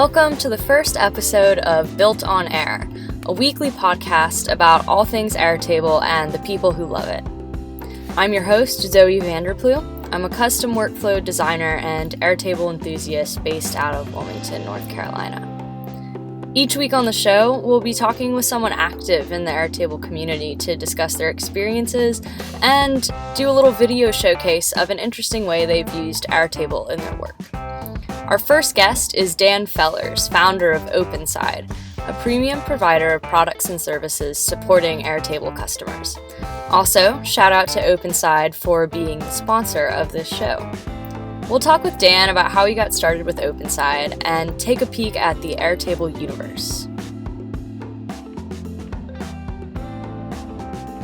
Welcome to the first episode of BuiltOnAir, a weekly podcast about all things Airtable and the people who love it. I'm your host, Zoe Vanderploeg. I'm a custom workflow designer and Airtable enthusiast based out of Wilmington, North Carolina. Each week on the show, we'll be talking with someone active in the Airtable community to discuss their experiences and do a little video showcase of an interesting way they've used Airtable in their work. Our first guest is Dan Fellars, founder of Openside, a premium provider of products and services supporting Airtable customers. Also, shout out to Openside for being the sponsor of this show. We'll talk with Dan about how he got started with Openside and take a peek at the Airtable universe.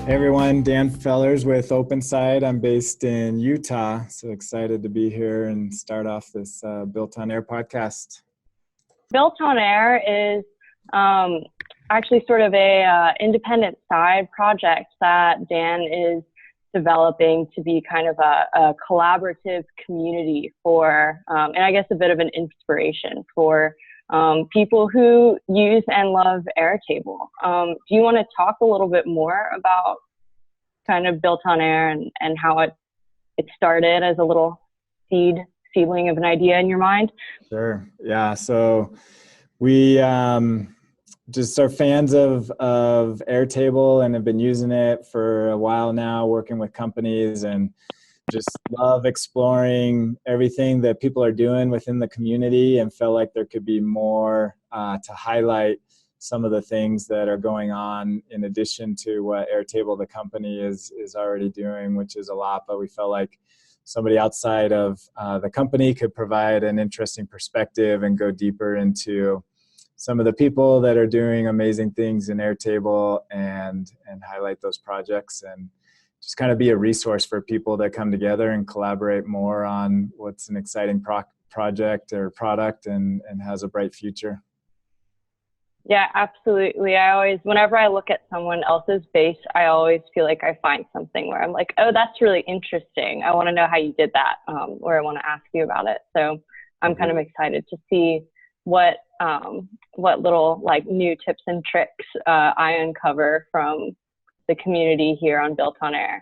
Hey everyone, Dan Fellars with Openside. I'm based in Utah, so excited to be here and start off this BuiltOnAir podcast. BuiltOnAir is actually sort of a independent side project that Dan is developing to be kind of a collaborative community for, and I guess a bit of an inspiration for people who use and love Airtable. Do you want to talk a little bit more about kind of BuiltOnAir and how it started as a little seedling of an idea in your mind? Sure. Yeah. So we just are fans of Airtable and have been using it for a while now, working with companies, and just love exploring everything that people are doing within the community, and felt like there could be more to highlight some of the things that are going on in addition to what Airtable, the company, is already doing, which is a lot. But we felt like somebody outside of the company could provide an interesting perspective and go deeper into some of the people that are doing amazing things in Airtable and highlight those projects and just kind of be a resource for people that come together and collaborate more on what's an exciting project or product and has a bright future. Yeah, absolutely. Whenever I look at someone else's base, I always feel like I find something where I'm like, oh, that's really interesting. I want to know how you did that, or I want to ask you about it. So I'm kind of excited to see what little like new tips and tricks I uncover from the community here on BuiltOnAir.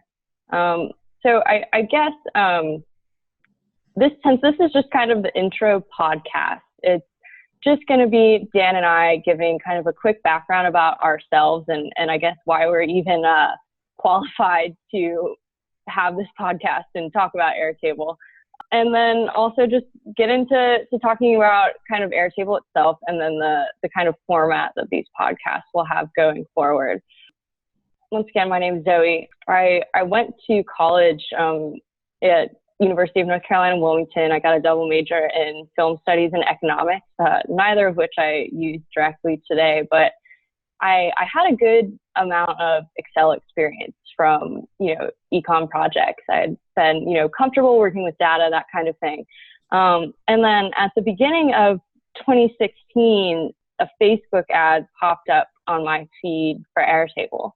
So I guess since this is just kind of the intro podcast, it's just going to be Dan and I giving kind of a quick background about ourselves and I guess why we're even qualified to have this podcast and talk about Airtable. And then also just get into talking about kind of Airtable itself and then the kind of format that these podcasts will have going forward. Once again, my name is Zoe. I went to college at University of North Carolina, Wilmington. I got a double major in film studies and economics, neither of which I use directly today, but I had a good amount of Excel experience from, econ projects. I'd been, comfortable working with data, that kind of thing. And then at the beginning of 2016, a Facebook ad popped up on my feed for Airtable.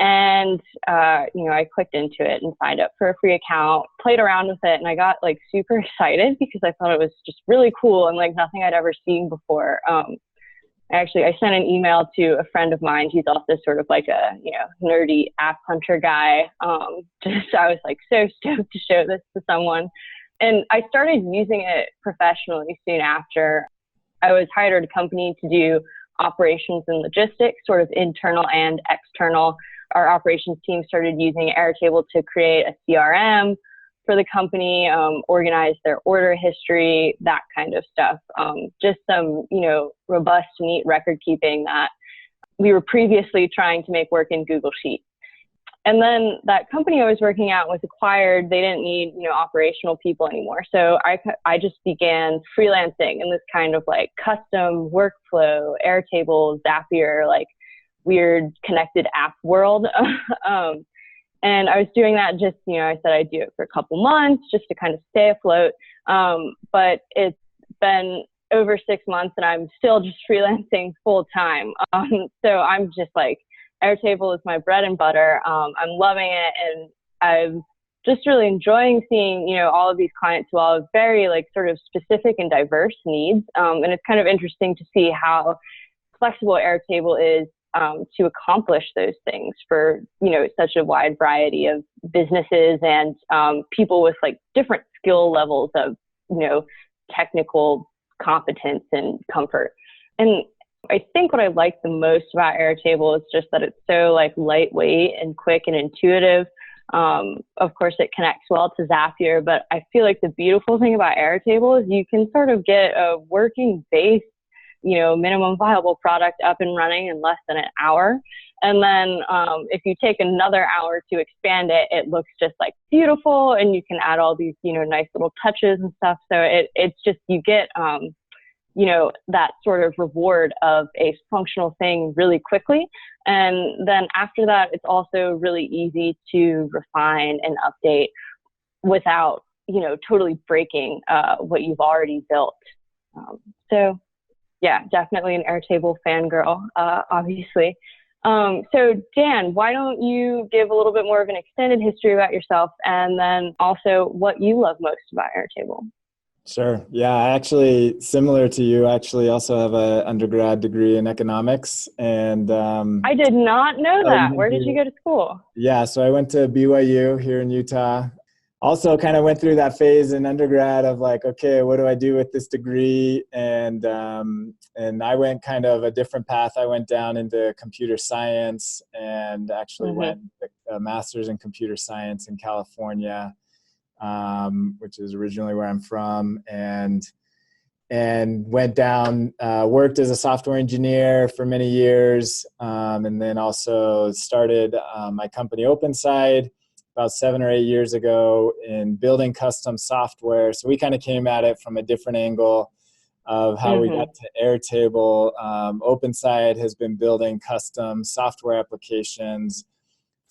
And, I clicked into it and signed up for a free account, played around with it, and I got like super excited because I thought it was just really cool and like nothing I'd ever seen before. I sent an email to a friend of mine. He's also sort of like a, nerdy app hunter guy. I was like so stoked to show this to someone. And I started using it professionally soon after. I was hired at a company to do operations and logistics, sort of internal and external. Our operations team started using Airtable to create a CRM for the company, organize their order history, that kind of stuff. Just some, robust, neat record keeping that we were previously trying to make work in Google Sheets. And then that company I was working at was acquired. They didn't need, operational people anymore. So I just began freelancing in this kind of like custom workflow, Airtable, Zapier, like weird connected app world. And I was doing that just, I said I'd do it for a couple months just to kind of stay afloat. But it's been over 6 months and I'm still just freelancing full time. So I'm just like, Airtable is my bread and butter. I'm loving it. And I've just really enjoying seeing, all of these clients who all have very like sort of specific and diverse needs. And it's kind of interesting to see how flexible Airtable is to accomplish those things for, such a wide variety of businesses and people with like different skill levels of, technical competence and comfort. And I think what I like the most about Airtable is just that it's so like lightweight and quick and intuitive. Of course, it connects well to Zapier, but I feel like the beautiful thing about Airtable is you can sort of get a working base, minimum viable product up and running in less than an hour. And then if you take another hour to expand it, it looks just like beautiful, and you can add all these, nice little touches and stuff. So it's just, you get, that sort of reward of a functional thing really quickly. And then after that, it's also really easy to refine and update without, totally breaking what you've already built. So yeah, definitely an Airtable fangirl, obviously. So Dan, why don't you give a little bit more of an extended history about yourself, and then also what you love most about Airtable? Sure. Yeah, I actually, similar to you, actually also have an undergrad degree in economics. And I did not know that. Where did you go to school? Yeah, so I went to BYU here in Utah. Also kind of went through that phase in undergrad of like, okay, what do I do with this degree? And I went kind of a different path. I went down into computer science and actually went a master's in computer science in California, which is originally where I'm from, and went down, worked as a software engineer for many years, and then also started my company Openside about 7 or 8 years ago in building custom software. So we kind of came at it from a different angle of how we got to Airtable. Openside has been building custom software applications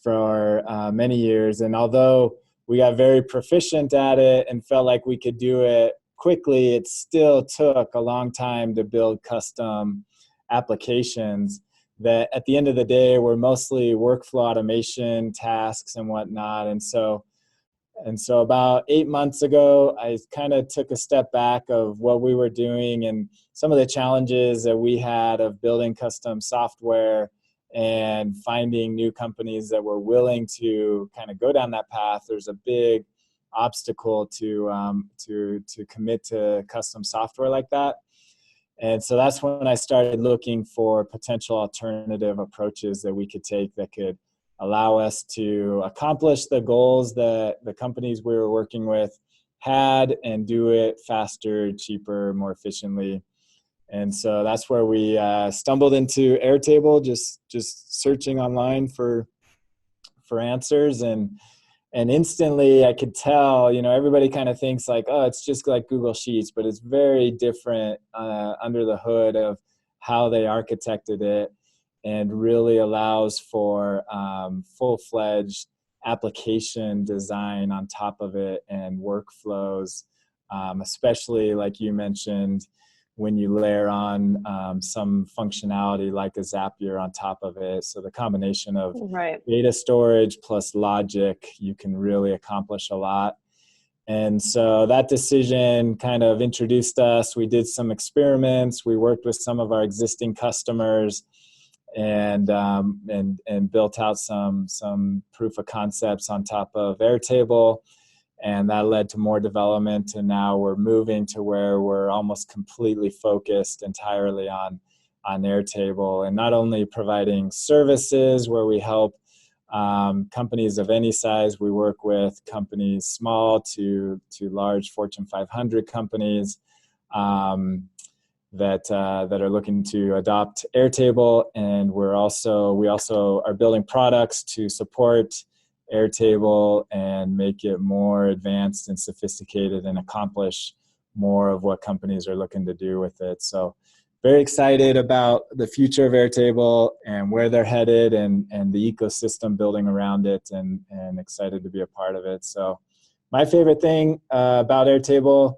for many years, and although we got very proficient at it and felt like we could do it quickly, it still took a long time to build custom applications that at the end of the day were mostly workflow automation tasks and whatnot. And so about 8 months ago, I kind of took a step back of what we were doing and some of the challenges that we had of building custom software and finding new companies that were willing to kind of go down that path. There's a big obstacle to commit to custom software like that. And so that's when I started looking for potential alternative approaches that we could take that could allow us to accomplish the goals that the companies we were working with had and do it faster, cheaper, more efficiently. And so that's where we stumbled into Airtable, just searching online for answers, and instantly I could tell, everybody kind of thinks like, oh, it's just like Google Sheets, but it's very different under the hood of how they architected it, and really allows for full-fledged application design on top of it and workflows, especially like you mentioned, when you layer on some functionality like a Zapier on top of it. So the combination of data storage plus logic, you can really accomplish a lot. And so that decision kind of introduced us. We did some experiments. We worked with some of our existing customers and built out some proof of concepts on top of Airtable. And that led to more development, and now we're moving to where we're almost completely focused entirely on Airtable, and not only providing services where we help companies of any size. We work with companies small to large Fortune 500 companies that are looking to adopt Airtable, and we also are building products to support Airtable and make it more advanced and sophisticated and accomplish more of what companies are looking to do with it. So very excited about the future of Airtable and where they're headed, and the ecosystem building around it, and excited to be a part of it. So my favorite thing about Airtable,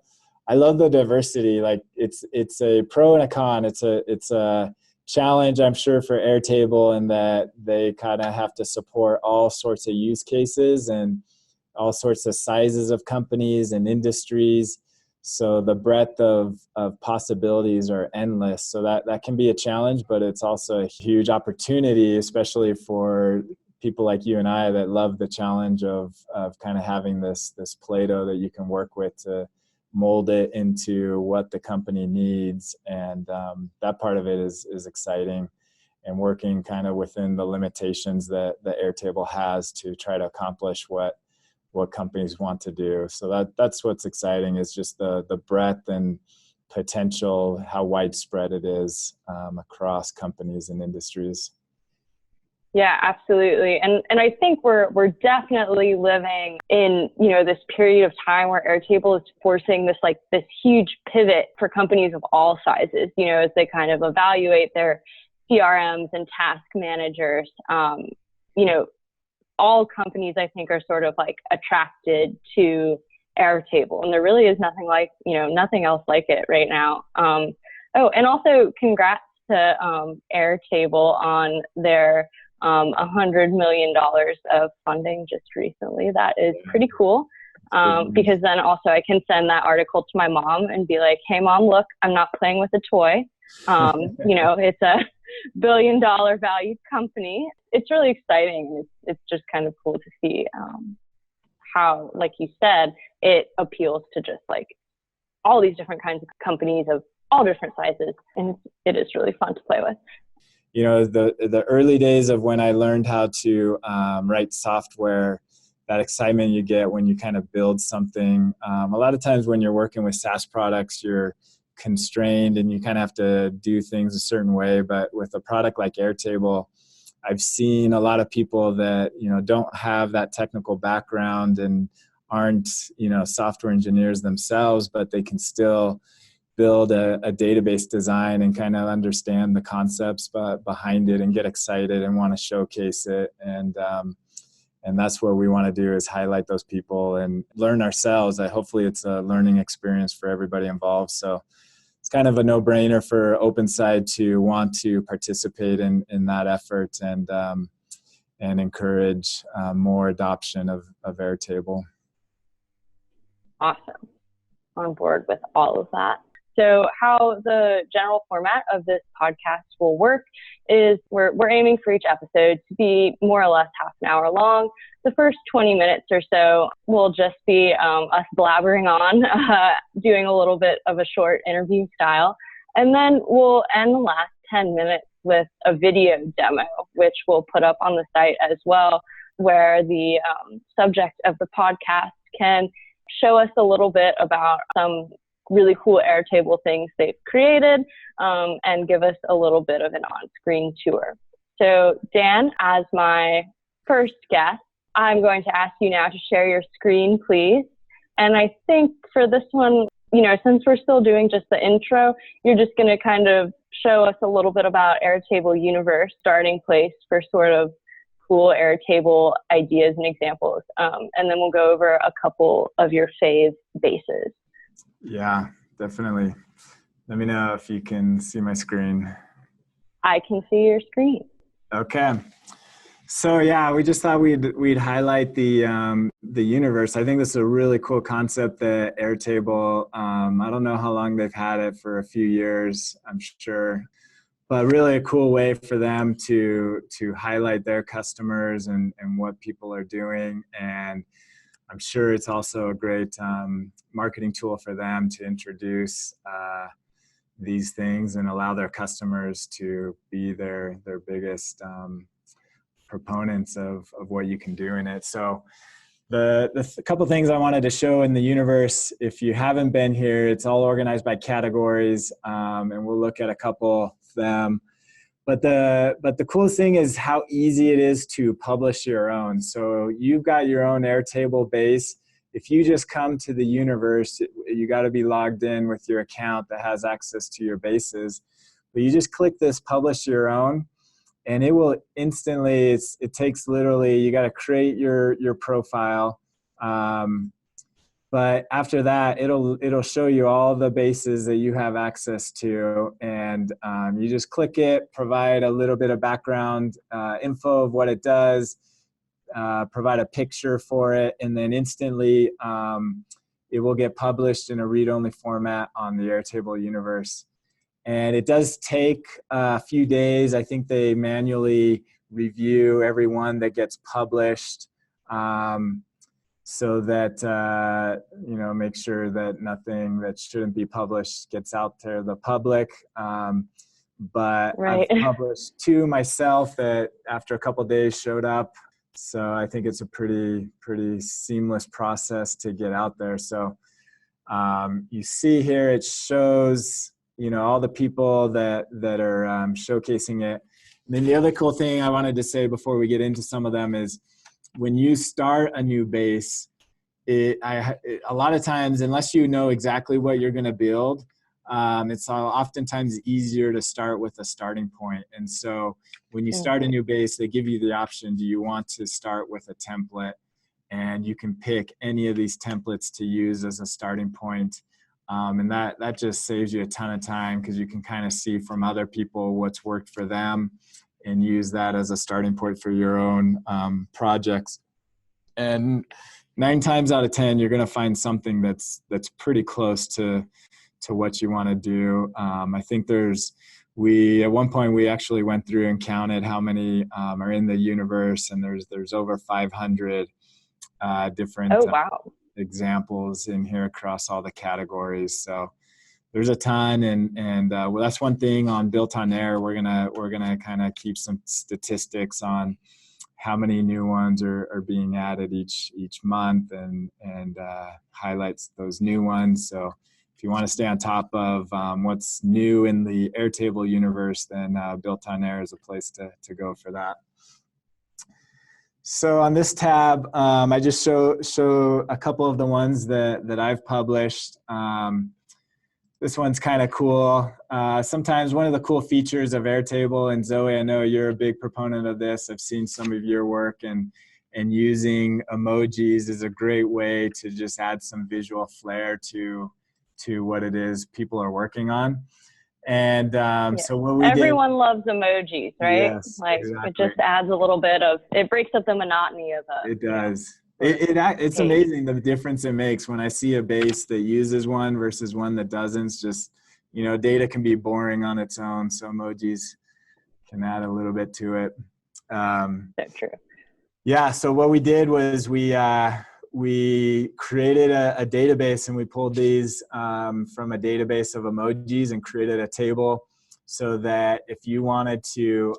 I love the diversity. Like it's a pro and a con. It's a challenge, I'm sure, for Airtable, in that they kind of have to support all sorts of use cases and all sorts of sizes of companies and industries. So the breadth of possibilities are endless. So that can be a challenge, but it's also a huge opportunity, especially for people like you and I that love the challenge of kind of having this Play-Doh that you can work with to mold it into what the company needs. And that part of it is exciting, and working kind of within the limitations that the Airtable has to try to accomplish what companies want to do. So that's what's exciting, is just the breadth and potential, how widespread it is across companies and industries. Yeah, absolutely. And I think we're definitely living in, this period of time where Airtable is forcing this huge pivot for companies of all sizes, as they kind of evaluate their CRMs and task managers. All companies, I think, are sort of attracted to Airtable, and there really is nothing else like it right now. And also congrats to Airtable on their $100 million of funding just recently. That is pretty cool. Because then also I can send that article to my mom and be like, hey mom, look, I'm not playing with a toy. It's a $1 billion valued company. It's really exciting. And it's just kind of cool to see how, like you said, it appeals to just all these different kinds of companies of all different sizes. And it is really fun to play with. The early days of when I learned how to write software, that excitement you get when you kind of build something. A lot of times when you're working with SaaS products, you're constrained and you kind of have to do things a certain way. But with a product like Airtable, I've seen a lot of people that, don't have that technical background and aren't, software engineers themselves, but they can still build a database design and kind of understand the concepts behind it and get excited and want to showcase it. And that's what we want to do, is highlight those people and learn ourselves. Hopefully it's a learning experience for everybody involved. So it's kind of a no-brainer for Openside to want to participate in that effort and encourage more adoption of Airtable. Awesome. On board with all of that. So how the general format of this podcast will work is we're aiming for each episode to be more or less half an hour long. The first 20 minutes or so will just be us blabbering on, doing a little bit of a short interview style. And then we'll end the last 10 minutes with a video demo, which we'll put up on the site as well, where the subject of the podcast can show us a little bit about some really cool Airtable things they've created, and give us a little bit of an on-screen tour. So Dan, as my first guest, I'm going to ask you now to share your screen, please. And I think for this one, since we're still doing just the intro, you're just going to kind of show us a little bit about Airtable Universe, starting place for sort of cool Airtable ideas and examples. And then we'll go over a couple of your fave bases. Yeah, definitely. Let me know if you can see my screen. I can see your screen. Okay. So yeah, we just thought we'd highlight the universe. I think this is a really cool concept that Airtable, I don't know how long they've had it, for a few years, I'm sure, but really a cool way for them to highlight their customers and what people are doing. And I'm sure it's also a great marketing tool for them to introduce these things and allow their customers to be their biggest proponents of what you can do in it. So the couple things I wanted to show in the universe, if you haven't been here, it's all organized by categories, and we'll look at a couple of them. But the coolest thing is how easy it is to publish your own. So you've got your own Airtable base. If you just come to the universe, you got to be logged in with your account that has access to your bases. But you just click this publish your own, and it will instantly, it takes literally, you got to create your profile. But after that, it'll show you all the bases that you have access to, and you just click it, provide a little bit of background info of what it does, provide a picture for it, and then instantly it will get published in a read-only format on the Airtable universe. And it does take a few days. I think they manually review every one that gets published, so that, make sure that nothing that shouldn't be published gets out to the public. But Right. I've published 2 myself that after a couple of days showed up. So I think it's a pretty seamless process to get out there. So you see here, it shows, all the people that are showcasing it. And then the other cool thing I wanted to say before we get into some of them is when you start a new base, a lot of times, unless you know exactly what you're going to build, it's oftentimes easier to start with a starting point. And so when you start a new base, they give you the option, do you want to start with a template? And you can pick any of these templates to use as a starting point. And that just saves you a ton of time, because you can kind of see from other people what's worked for them and use that as a starting point for your own projects. And 9 times out of 10, you're going to find something that's pretty close to what you want to do. I think at one point we actually went through and counted how many are in the universe, and there's over 500 different examples in here across all the categories. So there's a ton, and well, that's one thing on BuiltOnAir. We're gonna kind of keep some statistics on how many new ones are being added each month, and highlights those new ones. So if you want to stay on top of what's new in the Airtable universe, then BuiltOnAir is a place to go for that. So on this tab, I just show a couple of the ones that I've published. This one's kind of cool. Sometimes one of the cool features of Airtable, and Zoe, I know you're a big proponent of this. I've seen some of your work, and using emojis is a great way to just add some visual flair to what it is people are working on. And so what everyone loves emojis, right? Yes, like exactly. It just adds a little bit of, it breaks up the monotony of it. It does. It's amazing the difference it makes when I see a base that uses one versus one that doesn't. It's just, data can be boring on its own, so emojis can add a little bit to it. That's true. Yeah, so what we did was we created a database, and we pulled these from a database of emojis and created a table, so that if you wanted to,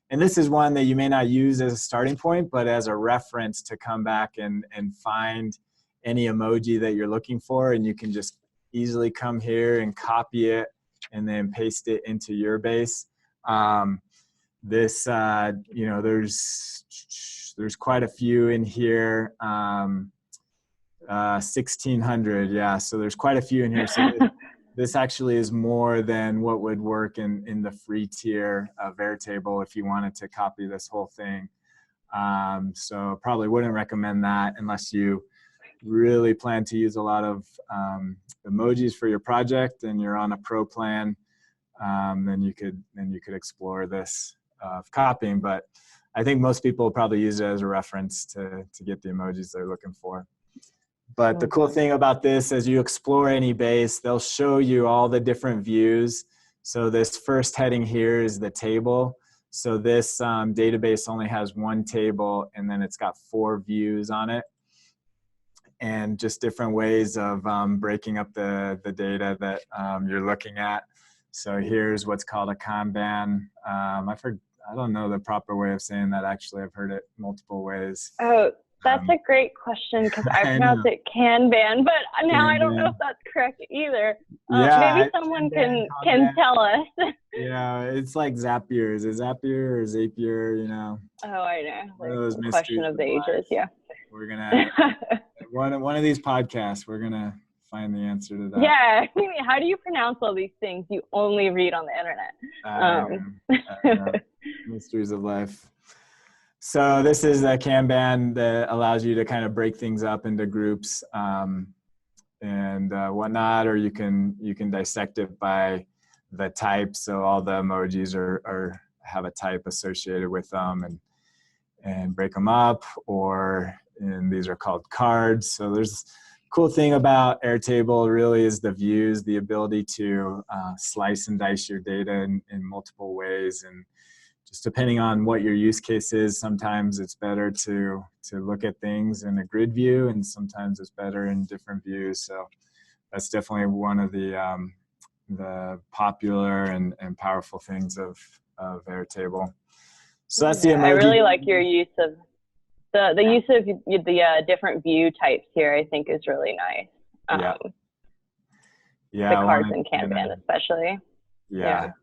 and this is one that you may not use as a starting point, but as a reference to come back and find any emoji that you're looking for, and you can just easily come here and copy it and then paste it into your base. There's quite a few in here. 1,600, yeah. So there's quite a few in here. So this actually is more than what would work in the free tier of Airtable if you wanted to copy this whole thing. So probably wouldn't recommend that unless you really plan to use a lot of emojis for your project and you're on a pro plan. Then you could explore this copying, but I think most people probably use it as a reference to get the emojis they're looking for. But the cool thing about this, as you explore any base, they'll show you all the different views. So this first heading here is the table. So this database only has one table, and then it's got 4 views on it, and just different ways of breaking up the data that you're looking at. So here's what's called a Kanban. I don't know the proper way of saying that, actually. I've heard it multiple ways. Oh, that's a great question, because I pronounce it Kanban, but now I don't know if that's correct either. Maybe someone can tell us. It's like Zapier. Is it Zapier or Zapier, Oh, I know. One of those question of the ages, yeah. We're going to, one of these podcasts, we're going to find the answer to that. Yeah, how do you pronounce all these things you only read on the internet? I know. Mysteries of life. So this is a Kanban that allows you to kind of break things up into groups and whatnot, or you can dissect it by the type. So all the emojis have a type associated with them, and break them up, and these are called cards. So there's cool thing about Airtable really is the views, the ability to slice and dice your data in multiple ways. And just depending on what your use case is, sometimes it's better to look at things in a grid view, and sometimes it's better in different views. So that's definitely one of the popular and powerful things of Airtable. So that's the emoji. I really like your use of the use of the different view types here. I think is really nice. The cards and Kanban especially. Yeah.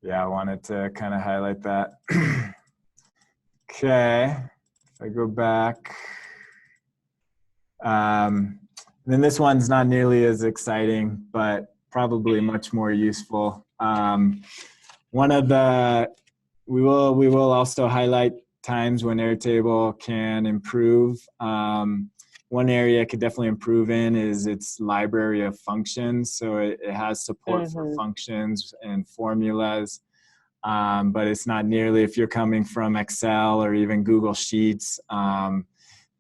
I wanted to kind of highlight that. Okay, if I go back, then this one's not nearly as exciting, but probably much more useful. We will also highlight times when Airtable can improve. One area it could definitely improve in is its library of functions. So it has support for functions and formulas, but it's not nearly, if you're coming from Excel or even Google Sheets, the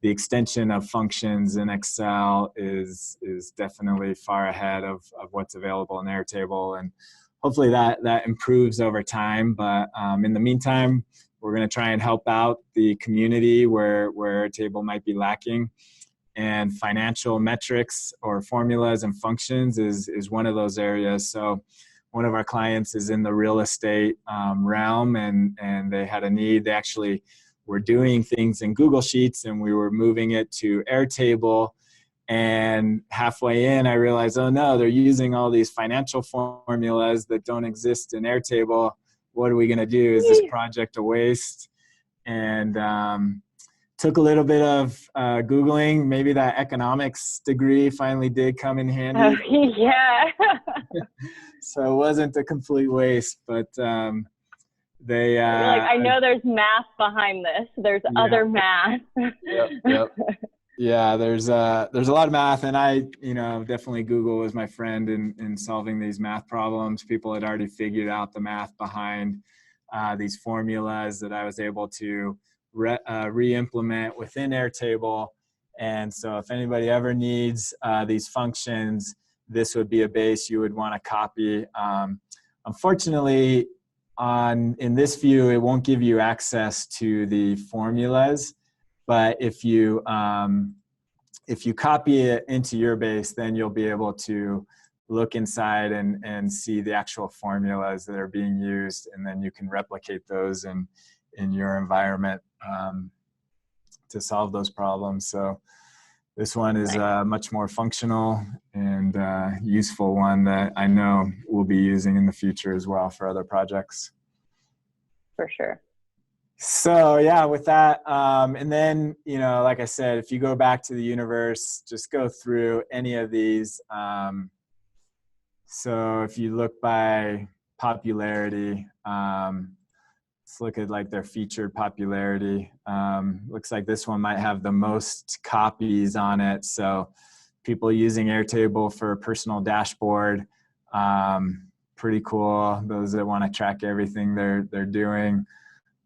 extension of functions in Excel is definitely far ahead of what's available in Airtable, and hopefully that improves over time. But in the meantime, we're going to try and help out the community where Airtable might be lacking. And financial metrics or formulas and functions is one of those areas. So one of our clients is in the real estate realm, and they had a need. They actually were doing things in Google Sheets, and we were moving it to Airtable. And halfway in, I realized, oh no, they're using all these financial formulas that don't exist in Airtable. What are we going to do? Is this project a waste? And took a little bit of Googling. Maybe that economics degree finally did come in handy. Oh, yeah. So it wasn't a complete waste, but they You're like, I know there's math behind this. There's other math. Yep. Yeah, there's a lot of math, and I, definitely Google was my friend in solving these math problems. People had already figured out the math behind these formulas that I was able to re-implement within Airtable. And so if anybody ever needs these functions, this would be a base you would want to copy. Unfortunately, in this view, it won't give you access to the formulas. But if you copy it into your base, then you'll be able to look inside and see the actual formulas that are being used, and then you can replicate those in your environment to solve those problems. So this one is a much more functional and useful one that I know we'll be using in the future as well for other projects. For sure. So yeah, with that, and then, like I said, if you go back to the universe, just go through any of these. So if you look by popularity, let's look at like their featured popularity. Looks like this one might have the most copies on it. So people using Airtable for a personal dashboard, pretty cool. Those that want to track everything they're doing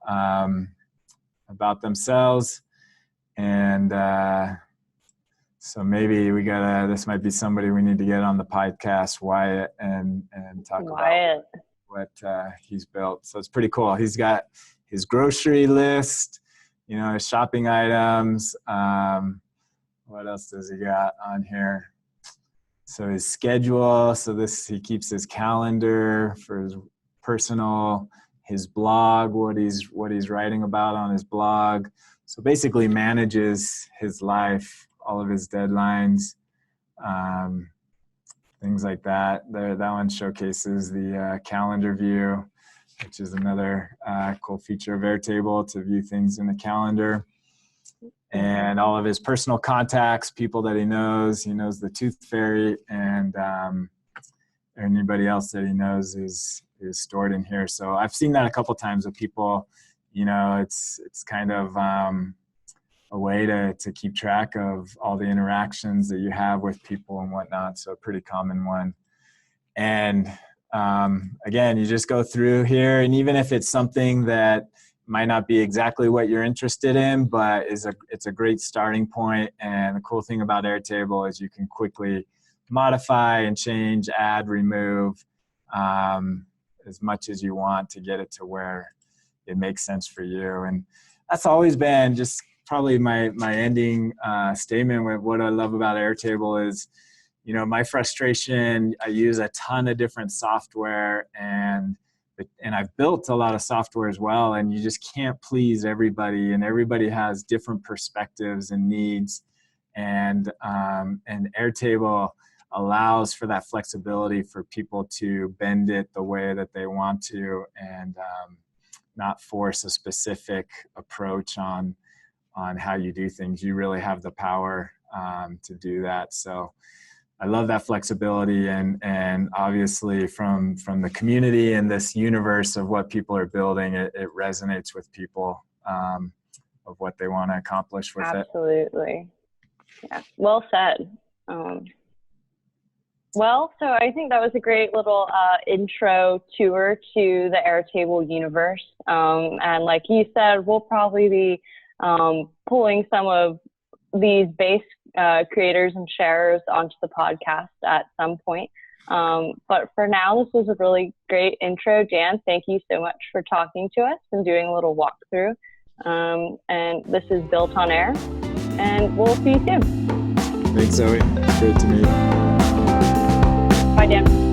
about themselves. And so maybe this might be somebody we need to get on the podcast, Wyatt, and talk about what he's built. So it's pretty cool. He's got his grocery list, his shopping items. What else does he got on here? So his schedule. So he keeps his calendar for his personal, his blog, what he's writing about on his blog. So basically manages his life, all of his deadlines, things like that. That one showcases the calendar view, which is another cool feature of Airtable, to view things in the calendar. And all of his personal contacts, people that he knows the Tooth Fairy, and anybody else that he knows is stored in here. So I've seen that a couple times with people. It's kind of a way to keep track of all the interactions that you have with people and whatnot. So a pretty common one. And again, you just go through here, and even if it's something that might not be exactly what you're interested in, but it's a great starting point. And the cool thing about Airtable is you can quickly modify and change, add, remove as much as you want to get it to where it makes sense for you. And that's always been just probably my ending statement with what I love about Airtable is, you know, my frustration, I use a ton of different software and I've built a lot of software as well, and you just can't please everybody, and everybody has different perspectives and needs. And Airtable allows for that flexibility for people to bend it the way that they want to, and not force a specific approach on how you do things. You really have the power to do that. So I love that flexibility, and obviously from the community and this universe of what people are building, it resonates with people of what they want to accomplish with it. Absolutely. Yeah, well said. Well, so I think that was a great little intro tour to the Airtable universe. And like you said, we'll probably be pulling some of these base creators and sharers onto the podcast at some point. But for now, this was a really great intro. Dan, thank you so much for talking to us and doing a little walkthrough. And this is Built on Air, and we'll see you soon. Thanks, Zoe. Great to meet you. Bye, Dan.